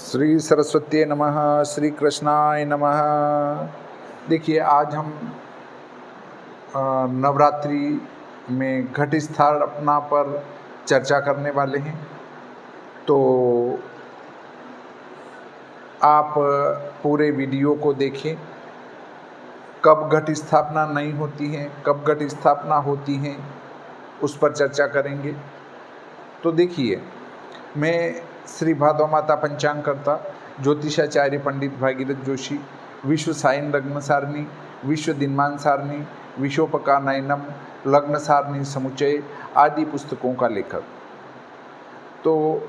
श्री सरस्वती नमः, श्री कृष्णाय नमः। देखिए, आज हम नवरात्रि में घट स्थापना पर चर्चा करने वाले हैं। तो आप पूरे वीडियो को देखें। कब घट स्थापना नहीं होती है, कब घट स्थापना होती है, उस पर चर्चा करेंगे। तो देखिए, मैं श्री भादव माता पंचांगकर्ता ज्योतिषाचार्य पंडित भागीरथ जोशी, विश्व सायन लग्न सारणी, विश्व दिनमान सारणी, विश्वोपका नयनम, लग्न सारणी समुच्चय आदि पुस्तकों का लेखक। तो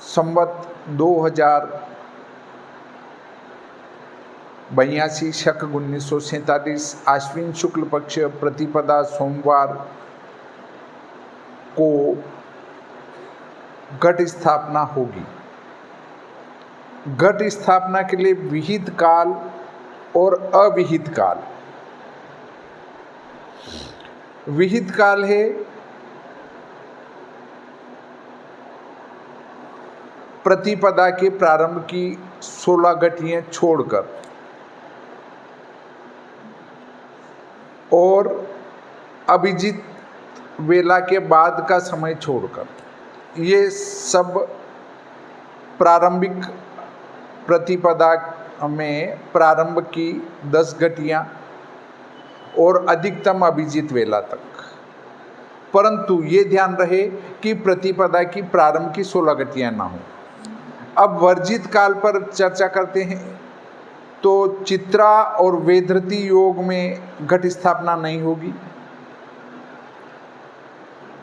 संवत 2082 शक 1947 आश्विन शुक्ल पक्ष प्रतिपदा सोमवार को घट स्थापना होगी। घट स्थापना के लिए विहित काल और अविहित काल। विहित काल है प्रतिपदा के प्रारंभ की 16 घटियां छोड़कर और अभिजित वेला के बाद का समय छोड़कर। ये सब प्रारंभिक प्रतिपदा में प्रारंभ की 10 घटियां और अधिकतम अभिजित वेला तक। परंतु ये ध्यान रहे कि प्रतिपदा की प्रारंभ की 16 घटियां ना हो। अब वर्जित काल पर चर्चा करते हैं। तो चित्रा और वेधृति योग में घट स्थापना नहीं होगी।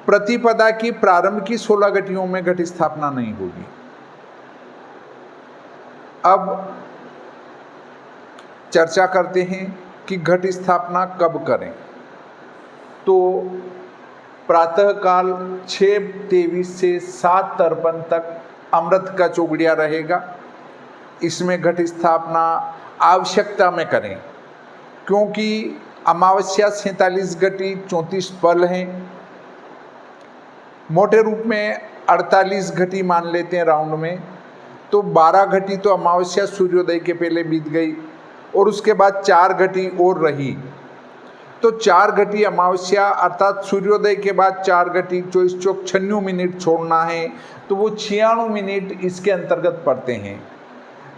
प्रतिपदा की प्रारंभ की 16 घटियों में घट स्थापना नहीं होगी। अब चर्चा करते हैं कि घट स्थापना कब करें। तो प्रातःकाल 6:23 से 7:53 तक अमृत का चौगड़िया रहेगा। इसमें घट स्थापना आवश्यकता में करें, क्योंकि अमावस्या 47 घटी 34 पल हैं। मोटे रूप में 48 घटी मान लेते हैं राउंड में। तो 12 घटी तो अमावस्या सूर्योदय के पहले बीत गई और उसके बाद 4 घटी और रही। तो 4 घटी अमावस्या अर्थात सूर्योदय के बाद 4 घटी 24 चौक 96 मिनट छोड़ना है। तो वो 96 मिनट इसके अंतर्गत पड़ते हैं।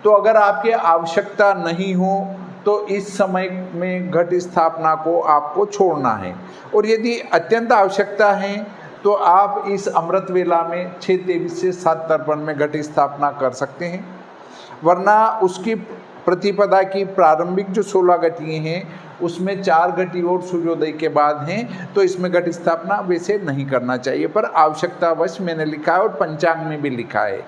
तो अगर आपकी आवश्यकता नहीं हो तो इस समय में घट स्थापना को आपको छोड़ना है। और यदि अत्यंत आवश्यकता है तो आप इस अमृत वेला में 6:23 से 7:53 में घट स्थापना कर सकते हैं। वरना उसकी प्रतिपदा की प्रारंभिक जो 16 घटियाँ हैं उसमें 4 घटी और सूर्योदय के बाद हैं। तो इसमें घट स्थापना वैसे नहीं करना चाहिए, पर आवश्यकतावश मैंने लिखा है और पंचांग में भी लिखा है।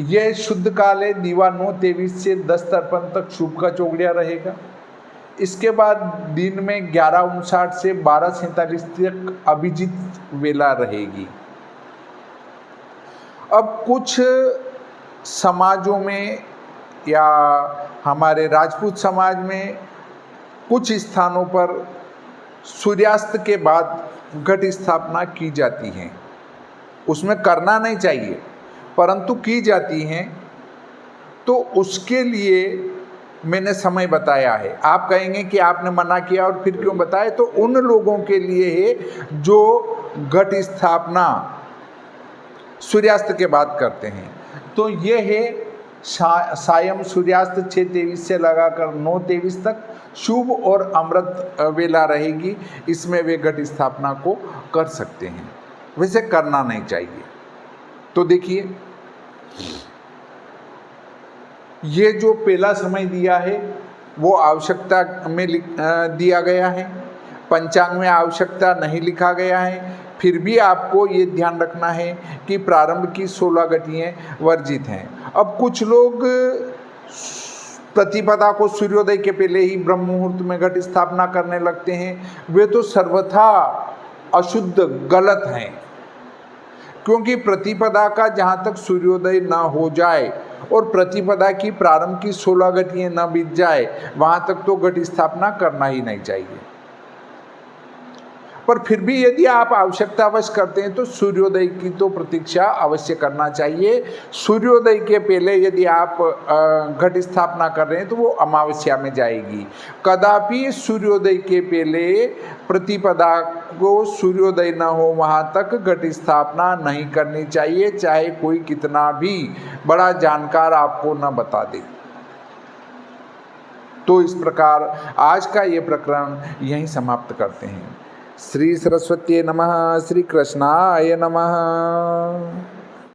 यह शुद्ध काल है। दीवा 9:23 से 10:53 तक शुभ का चौगड़िया रहेगा। इसके बाद दिन में 11:59 से 12:47 तक अभिजित वेला रहेगी। अब कुछ समाजों में या हमारे राजपूत समाज में कुछ स्थानों पर सूर्यास्त के बाद घट स्थापना की जाती है। उसमें करना नहीं चाहिए, परंतु की जाती हैं। तो उसके लिए मैंने समय बताया है। आप कहेंगे कि आपने मना किया और फिर क्यों बताया। तो उन लोगों के लिए है जो घट स्थापना सूर्यास्त के बाद करते हैं। तो ये है सायं सूर्यास्त 6:23 से लगाकर 9:23 तक शुभ और अमृत वेला रहेगी। इसमें वे घट स्थापना को कर सकते हैं, वैसे करना नहीं चाहिए। तो देखिए, ये जो पहला समय दिया है वो आवश्यकता में दिया गया है। पंचांग में आवश्यकता नहीं लिखा गया है। फिर भी आपको ये ध्यान रखना है कि प्रारंभ की 16 घटियाँ वर्जित हैं। अब कुछ लोग प्रतिपदा को सूर्योदय के पहले ही ब्रह्म मुहूर्त में घट स्थापना करने लगते हैं। वे तो सर्वथा अशुद्ध, गलत हैं। क्योंकि प्रतिपदा का जहाँ तक सूर्योदय ना हो जाए और प्रतिपदा की प्रारंभ की 16 घटियाँ न बीत जाए, वहाँ तक तो घट स्थापना करना ही नहीं चाहिए। पर फिर भी यदि आप आवश्यकतावश करते हैं तो सूर्योदय की तो प्रतीक्षा अवश्य करना चाहिए। सूर्योदय के पहले यदि आप घट स्थापना कर रहे हैं तो वो अमावस्या में जाएगी। कदापि सूर्योदय के पहले प्रतिपदा को सूर्योदय न हो वहाँ तक घट स्थापना नहीं करनी चाहिए, चाहे कोई कितना भी बड़ा जानकार आपको न बता दे। तो इस प्रकार आज का ये प्रकरण यहीं समाप्त करते हैं। श्री सरस्वती नमः। श्री कृष्णाय नमः।